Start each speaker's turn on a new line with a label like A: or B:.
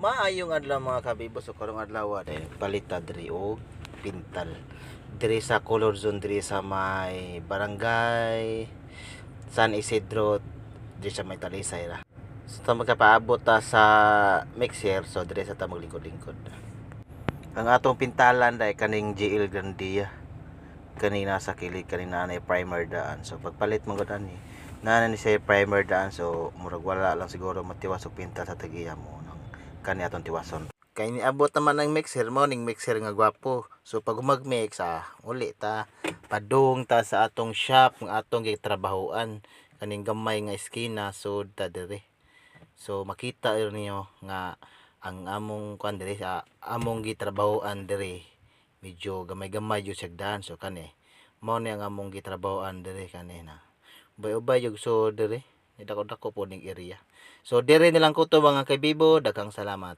A: Maayong adlaw mga kabibo, so karong adlaw dahil palita diri og pintal. Diri sa color zone diri sa may barangay San Isidro, diri sa may Talisay ra. So ta magkapaabot ta sa mixer, so diri sa ta maglingkod-lingkod. Ang atong pintalan dai kaning GL Grandia. Kanina sa kilid kanina na primer daan. So pagpalit mo gud ani, na ni say primer daan, so murag wala lang siguro matiwas og pintal sa tagiya mo kani atong tiwason. Kay niabot naman ang mixer mo, ning mixer nga gwapo. So pag magmix uli ta padung ta sa atong shop nga atong gitrabahoan kaning gamay nga eskina sud ta dire. So makita niyo nga ang among kuan dire sa among gitrabahoan dire medyo gamay-gamay jud siya daan. So kani mao ni ang among gitrabahoan dire kanina. Ubay-ubay jud so dire. Dako-dako po ning area. So dire nilang ko to mga kaibibo, daghang salamat.